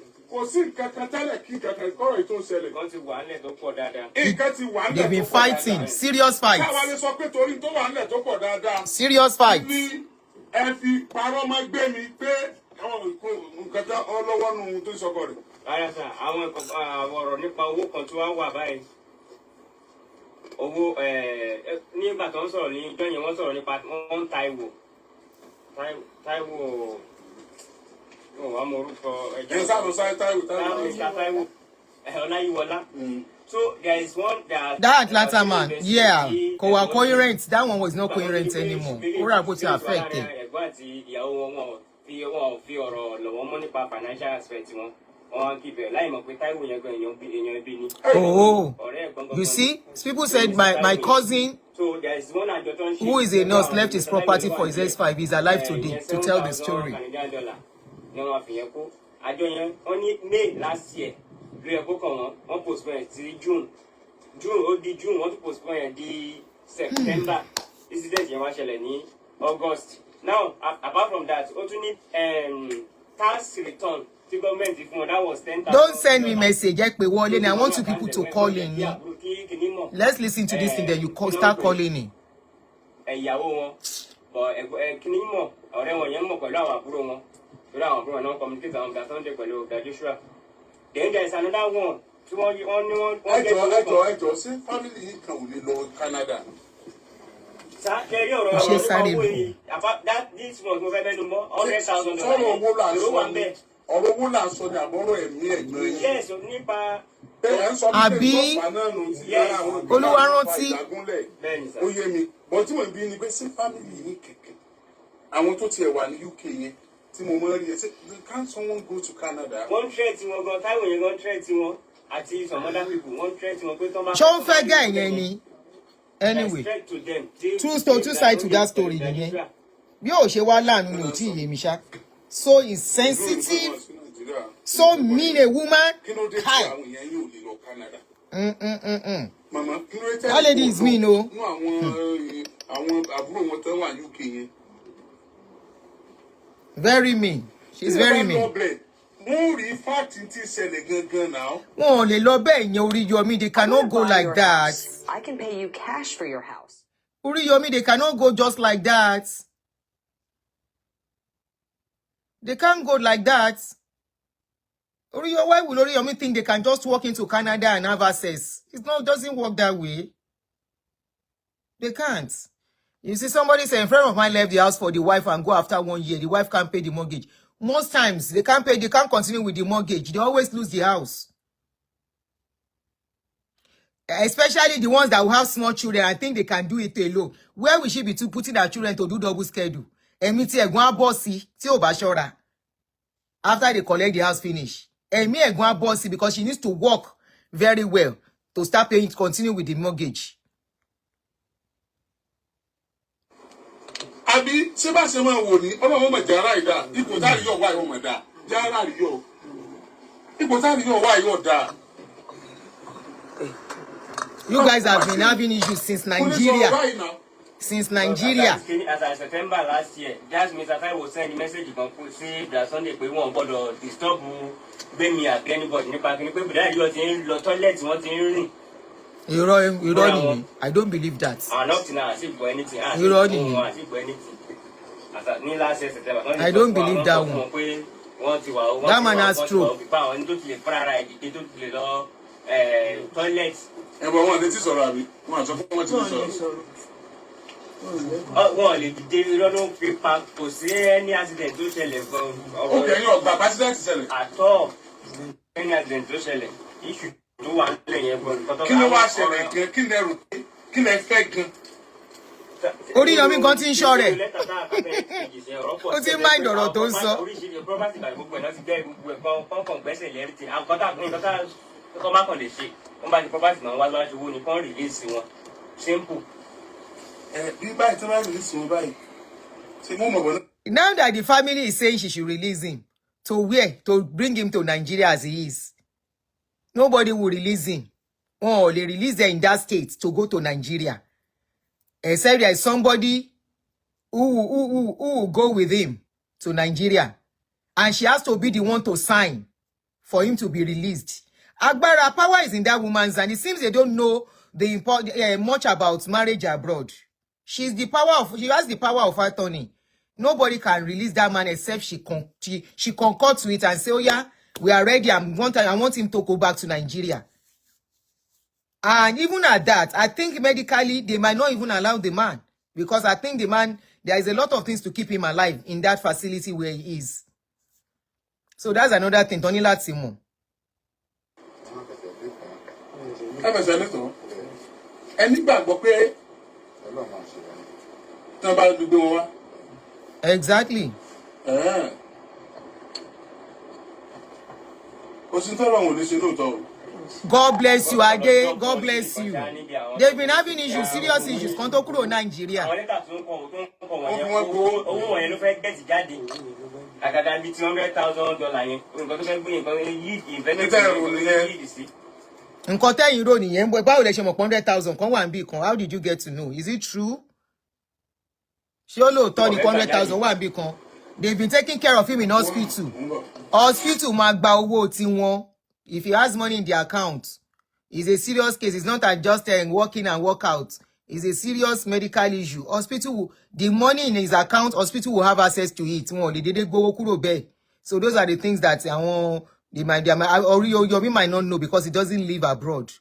[SPEAKER 2] They've been fighting. Serious fights. Serious fights.
[SPEAKER 3] So there is one
[SPEAKER 2] that Atlanta man, yeah, coherent. That one was not coherent anymore. Who are going to affect it? Oh, you see, people said my cousin, who is a nurse, left his property for his S5. He's alive today to tell the story.
[SPEAKER 3] Only last year, on postponed June, June, want to postpone the September. This is the August. Now, apart from that, also need tax return to government. If that was 10,000.
[SPEAKER 2] Don't send me message. I want you people to call in. Let's listen to this thing. Then you start calling in.
[SPEAKER 3] Then there is another one.
[SPEAKER 4] Say family income will Canada.
[SPEAKER 3] About that, this was $100,000.
[SPEAKER 4] ọ̀rọ̀ owó là ń sọ ní àbọ̀rọ̀ ẹ̀mí ẹ̀gbọ́n yẹn.
[SPEAKER 3] Yes, nípa.
[SPEAKER 4] Ẹ ń sọ
[SPEAKER 2] Àbí Olúwa rántí.
[SPEAKER 4] Ó yé mi bọ́ tí mo bí ni pé sí fámìlì ní kẹ̀kẹ́ àwọn tó tiẹ̀ wà ní UK yẹn tí mo mọ̀ rí ẹ ṣe can someone go to Canada.
[SPEAKER 3] Wọ́n tẹ́ tí wọ́n gan táwọn yẹn gan tẹ́ tí wọ́n àti some other people wọ́n tẹ́ tí wọ́n pé tó máa.
[SPEAKER 2] Ṣé ó ń fẹ́ gẹ́ ìyẹn ni? Anyway, two sides to that story nìyẹn. Bí ó ṣe wá láàánú ni ò tí ì yé mi ṣá. So insensitive, so mean a woman. Hi. That lady is mean, no. Very mean. She's very mean. Wọ́n ò lè lọ bẹ́ẹ̀ yẹn Oriyomi, they cannot go like that.
[SPEAKER 6] I can pay you cash for your house.
[SPEAKER 2] Oriyomi, they cannot go just like that. They can't go like that. Why will Oriyomi think they can just walk into Canada and have access? It doesn't work that way. They can't. You see, somebody say, a friend of mine left the house for the wife and go after 1 year. The wife can't pay the mortgage. Most times, they can't pay, they can't continue with the mortgage. They always lose the house. Especially the ones that will have small children. I think they can do it alone. Where will she be putting their children to do double schedule? Bossy, after they collect the house finish. Bossy because she needs to work very well to start paying, to continue with the mortgage.
[SPEAKER 4] Abi, ṣé bá ṣe máa wò ní Ọlọ́run mọ̀ jàrá ìdá ipò tá yọ wá ìwọ̀n mọ̀ dá jàrá yọ ipò tá yọ wá ìwọ̀n dá.
[SPEAKER 2] You guys have been having issues since Nigeria. Since Nigeria.
[SPEAKER 3] As of September last year, just Mr. Tai was sending a message on say that Sunday we won't bother disturb me at anybody. Nípa kí ni pé bùdá yóò ti ń lọ toilet wọ́n ti ń rìn.
[SPEAKER 2] Irọ́ ni. I don't believe that.
[SPEAKER 3] I'm not now asking for anything.
[SPEAKER 2] Irọ́ ni. I don't believe that one. That man has stroke.
[SPEAKER 3] Toilet.
[SPEAKER 4] Wọ́n ti sọ̀rọ̀ àbí wọ́n àtọ́ fún wọn ti sọ̀rọ̀.
[SPEAKER 3] Wọ́n lè dìde lọ́dún pípa kò sí any accident tó ṣẹlẹ̀ gan.
[SPEAKER 4] Ó kẹ́yìn ọgbà accident ṣẹlẹ̀.
[SPEAKER 3] Àtọ́ any accident tó ṣẹlẹ̀ issue tó wà nílẹ̀ yẹn gan.
[SPEAKER 4] Kí ló wá ṣẹlẹ̀ gan? Kí lẹ rò pé kí lẹ fẹ́ gan?
[SPEAKER 2] Oriyomi gan ti ń ṣọ́ rẹ̀. Ó ti ń máa ìdọ̀rọ̀ tó ń sọ.
[SPEAKER 3] Oríṣiríṣi property by gbogbo ẹ̀ náà ti gbẹ́ gbogbo ẹ̀ kọ́ńkọ́ń gbẹ́sẹ̀ lẹ́rìtì. Àwọn kọ́tà kọ́ má kàn lè ṣe. Wọ́n bá ti property náà wá lọ́wọ́ ṣòwò ní kán release wọn. Simple.
[SPEAKER 2] Now that the family is saying she should release him, to where? To bring him to Nigeria as he is. Nobody will release him. Oh, they release her in that state to go to Nigeria. Except there is somebody who will go with him to Nigeria. And she has to be the one to sign for him to be released. Agbara, power is in that woman's hand. It seems they don't know much about marriage abroad. She has the power of attorney. Nobody can release that man except she concurs to it and say, oh yeah, we are ready. I want him to go back to Nigeria. And even at that, I think medically, they might not even allow the man. Because I think the man, there is a lot of things to keep him alive in that facility where he is. So that's another thing. Tony Latsimo. Exactly. God bless you, Ade. God bless you. They've been having issues, serious issues. Kontokuro Nigeria. How did you get to know? Is it true? They've been taking care of him in hospital. Hospital magba owo ti won. If he has money in the account, it's a serious case. It's not just walk in and walk out. It's a serious medical issue. Hospital, the money in his account, hospital will have access to it. They didn't go kuro be. So those are the things that they might Oriyomi might not know because he doesn't live abroad.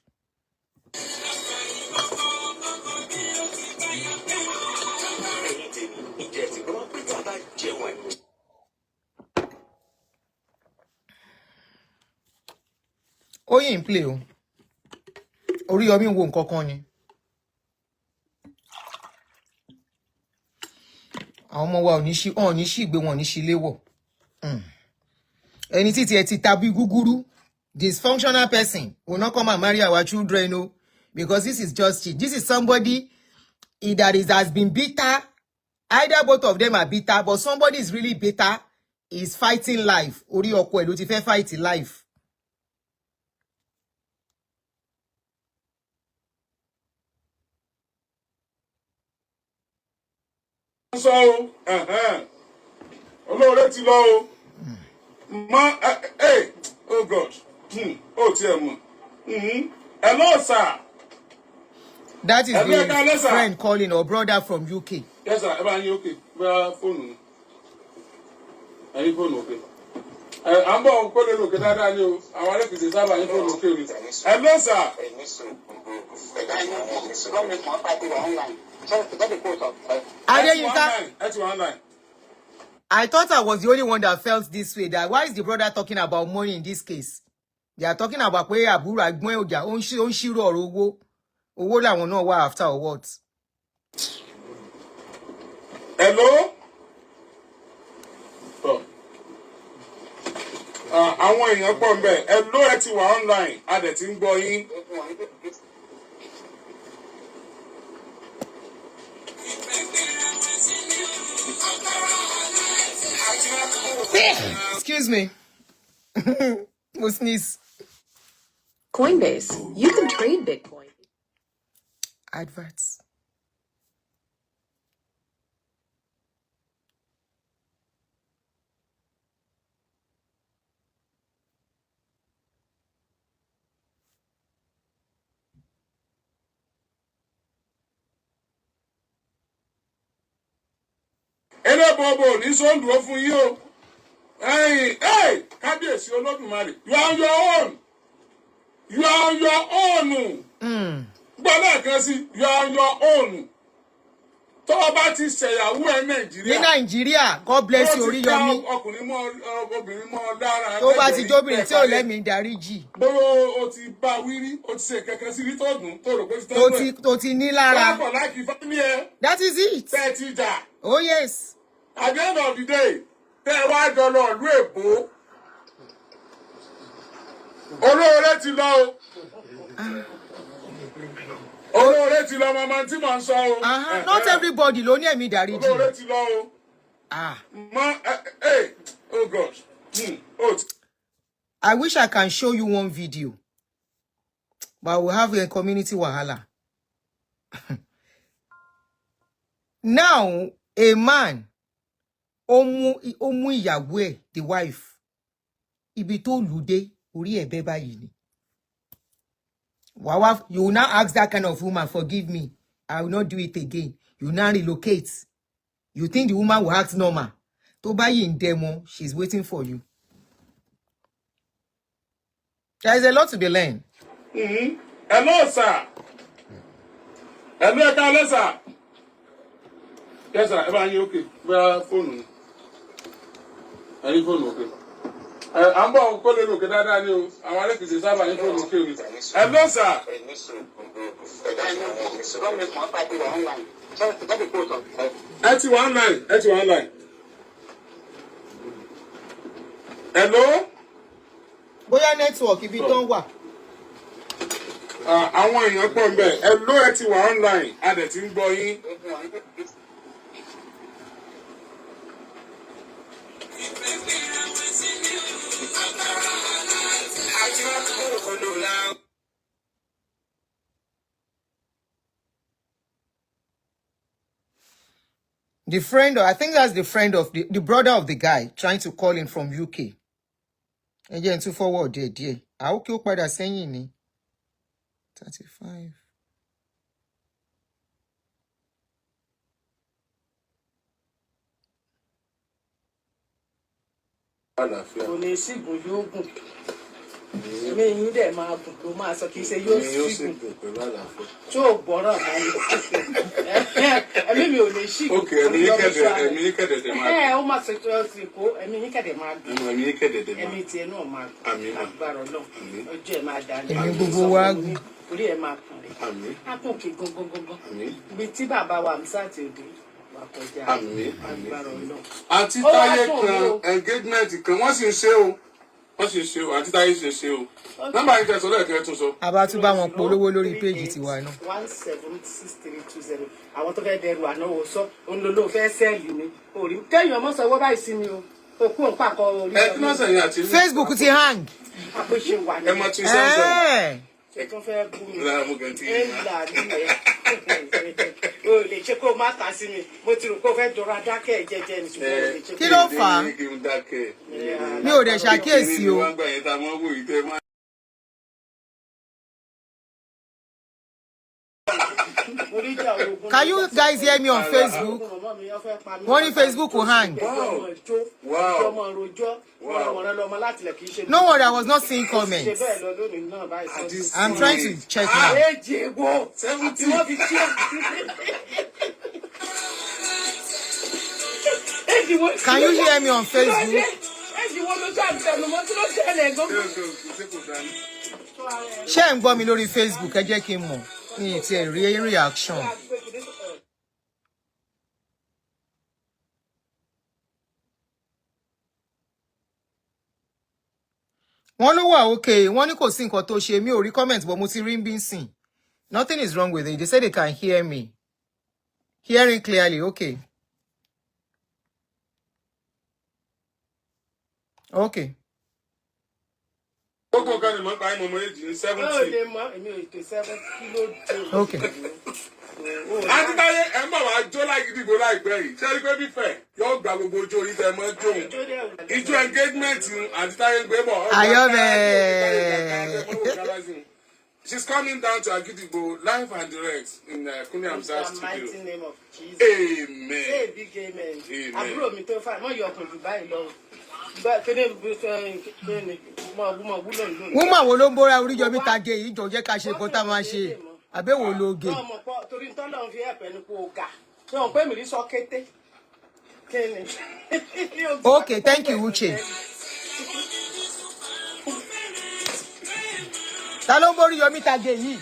[SPEAKER 2] ó yìn play o. Oriyomi wo nǹkan kan ni. Àwọn ọmọ wa ò ní ṣìgbé wọn ò ní ṣíléwọ̀. Ẹni tí tiẹ̀ ti tàbí gúgúrú, dysfunctional person will not come and marry our children, no, because this is just cheat. This is somebody has been bitter. Either both of them are bitter, but somebody is really bitter, is fighting life. Orí ọkọ ẹ̀ ló ti fẹ́ fight life.
[SPEAKER 4] So, olóore ti lọ o. Oh God. Oh, dear man. Hello, sir.
[SPEAKER 2] That is the friend calling or brother from UK.
[SPEAKER 4] Yes, sir. Everybody okay? Where phone? Are you phone okay? I'm going to call you okay. That I know. I want to say that you phone okay. Hello, sir.
[SPEAKER 2] I thought I was the only one that felt this way. That why is the brother talking about money in this case? They are talking about pé àbúrò àgbọn ọjà ó ń ṣírò ọ̀rọ̀ owó. Owó làwọn náà wà after or what?
[SPEAKER 4] Hello? Àwọn èèyàn pọ̀ ń bẹ̀. Hello, ẹ ti wà online. A dẹ̀ ti ń gbọ́ yín.
[SPEAKER 2] Excuse me. Mo sneeze.
[SPEAKER 6] Coinbase, you can trade Bitcoin.
[SPEAKER 2] Adverts.
[SPEAKER 4] Bobo ní sọ́ndùó fún yín o. Kábíyèsí Olódùmarè. You are on your own. You are on your own. Gbọ́dọ̀ kan sí, you are on your own. Tó o bá ti ṣẹ̀yàwó ẹ Nàìjíríà.
[SPEAKER 2] Ní Nàìjíríà, God bless you Oriyomi.
[SPEAKER 4] Ọkùnrin mọ́ obìnrin mọ́ lára.
[SPEAKER 2] Tó bá ti jóbìnrin tí ò lẹ́mìí dáríjì.
[SPEAKER 4] Bó o ti bá wírí, o ti ṣe kẹ̀kẹ́ sí rí tó dùn, tó rò pé ti tọ́jú ẹ̀.
[SPEAKER 2] Tó ti ní lára.
[SPEAKER 4] Wọ́n kọ̀ láìkí fámílì ẹ.
[SPEAKER 2] That is it.
[SPEAKER 4] Tẹ́ ti jà.
[SPEAKER 2] Oh yes.
[SPEAKER 4] At the end of the day, tẹ́ wá jọ lọ ìlú Èkó. Olóore ti lọ o. Olóore ti lọ mama tí mò ń sọ o.
[SPEAKER 2] Not everybody ló ní ẹ̀mí dáríjì.
[SPEAKER 4] Olóore ti lọ o. Oh God.
[SPEAKER 2] I wish I can show you one video, but we have a community wahala. Now, a man, omu ìyàwó ẹ̀, the wife, ibi tó lùdé, orí ẹ̀ bẹ́ báyìí ni. You will now ask that kind of woman, forgive me, I will not do it again. You now relocate. You think the woman will act normal? Tó bá yìí ń demo, she's waiting for you. There is a lot to be learned.
[SPEAKER 4] Hello, sir. Hello, sir. Yes, sir. Everybody okay? Where phone? Are you phone okay? I'm going to call you okay. That I know. I want to say something. Phone okay? Hello, sir. Online. Hello.
[SPEAKER 2] Bóyá network ibi tó wà.
[SPEAKER 4] Àwọn èèyàn pọ̀ ń bẹ̀. Hello, ẹ ti wà online. A dẹ̀ ti ń gbọ́ yín.
[SPEAKER 2] The friend, I think that's the friend of the brother of the guy trying to call him from UK. Again, to forward there. I hope you padà sẹ́yìn ni. 35.
[SPEAKER 7] èmi yín dẹ̀ máa gùn ló máa sọ kì í ṣe yóò sì gùn pẹ̀lú àlàáfíà tí ò gbọ́ràn mọ́ ni ẹ̀mí mi ò lè ṣì gùn
[SPEAKER 4] ẹ̀mí yín kẹ̀dẹ̀dẹ̀ máa gùn
[SPEAKER 7] ó máa ṣe tó ọ̀sìn kó ẹ̀mí yín kẹ̀dẹ̀ máa gùn ẹ̀mí tiẹ̀ náà máa gùn agbára Ọlọ́run ọjọ́ ẹ̀ máa dá
[SPEAKER 2] ẹ̀mí gbogbo wa gùn
[SPEAKER 7] orí ẹ̀ máa kùn rẹ̀ á kùn kí gógógógó ibi tí bàbá wa mi sáà ti dé wà kọjá agbára Ọlọ́run.
[SPEAKER 4] àti táyé kan engagement kan wọ́n sì ń ṣe o àti táyé ṣe ṣe o nọ́mbà yìí tẹsán lẹ́ẹ̀kẹ́ tún sọ.
[SPEAKER 2] a bá tún bá wọn polówó lórí péjì tiwa náà.
[SPEAKER 7] 176320 àwọn tó fẹ́ dẹrù ànáwó sọ òǹlòlò fẹ́ sẹ́ẹ̀lì mi orí kẹ́yìn ọmọ sọ báyìí sí mi o òkú òǹpàkọ orí
[SPEAKER 2] ọmọ. Facebook ti hang.
[SPEAKER 7] àpèṣe wà ní.
[SPEAKER 4] ẹ mọ tún sẹ́ńsẹ̀.
[SPEAKER 7] ṣe tún fẹ́ bú mi. ńlá nílẹ̀ o lè ṣe kó má ta sí mi mo ti rò kó fẹ́ dọ̀rọ̀ adákẹ́ jẹjẹ ní ṣùgbọ́n o lè ṣe.
[SPEAKER 2] kí ló fà á mi ò dẹ̀ ṣàkíyèsí o. Can you guys hear me on Facebook? Wọ́n ní Facebook will hang. No worry, I was not seeing comments. I'm trying to check now. Can you hear me on Facebook? Ṣé ẹ̀ ń gbọ́ mi lórí Facebook? Ẹ jẹ́ kí n mọ̀. Ní ti ẹ̀ rí reaction. Wọ́n ló wà okay. Wọ́n ní kò sí nǹkan tó ṣe mí ò rí comment but mo ti rí bí sìn. Nothing is wrong with it. They say they can hear me. Hearing clearly. Okay. Okay. Okay.
[SPEAKER 4] àti táyé ẹ ń bọ̀ wá jó láì dìbò láìpẹ́ yìí ṣé pé bífẹ̀ yóò gba gbogbo ojú orí tẹ mọ́ jó ìjọ engagement àti táyé ń gbé bọ̀.
[SPEAKER 2] Ayọ̀bẹ̀.
[SPEAKER 4] She's coming down to Agidigbo live and direct in Kuni Hamzat studio.
[SPEAKER 7] In the mighty name of Jesus.
[SPEAKER 4] Amen.
[SPEAKER 7] Say a big amen. Àbúrò mi tó fà mọ́ yọ ọkùnrin jù báyìí lọ.
[SPEAKER 2] Woman wo ló ń bóra Oríyọmí Tage yìí jọ jẹ́ ká ṣe nǹkan tá a máa ṣe àbẹ̀wò lóge.
[SPEAKER 7] Torí tọ́lọ̀ fi ẹ̀pẹ̀ ní kó ga ṣé wọn pé mi rí sọ kété.
[SPEAKER 2] Okay, thank you Uche. Ta ló ń bórí Oríyọmí Tage yìí?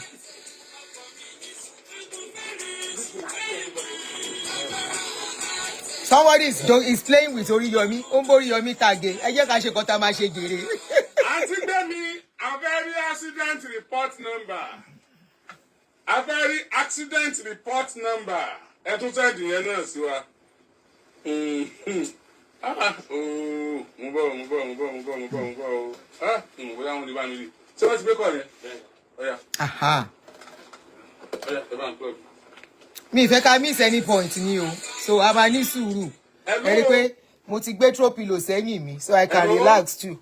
[SPEAKER 2] Somebody is playing with Oriyomi. Ó ń bórí Oríyọmí Tage. Ẹ jẹ́ ká ṣe nǹkan tá a máa ṣe jèrè.
[SPEAKER 4] Àti Gbẹ́mi, a very accident report number. A very accident report number. Ẹ tún sẹ́ẹ̀dì yẹn náà sí wa. Mo bọ̀ o. Bóyá wọn lè bá mi rí. Ṣé wọ́n ti gbé kọ́ yẹn? Ọ̀ya. Ọ̀ya, ẹ bá ń pẹ́.
[SPEAKER 2] Mi fẹ́ ká miss any point ni o. So a máa ní sùúrù. Ẹ rí pé mo ti gbé throw pillow sẹ́yìn mi so I can relax too.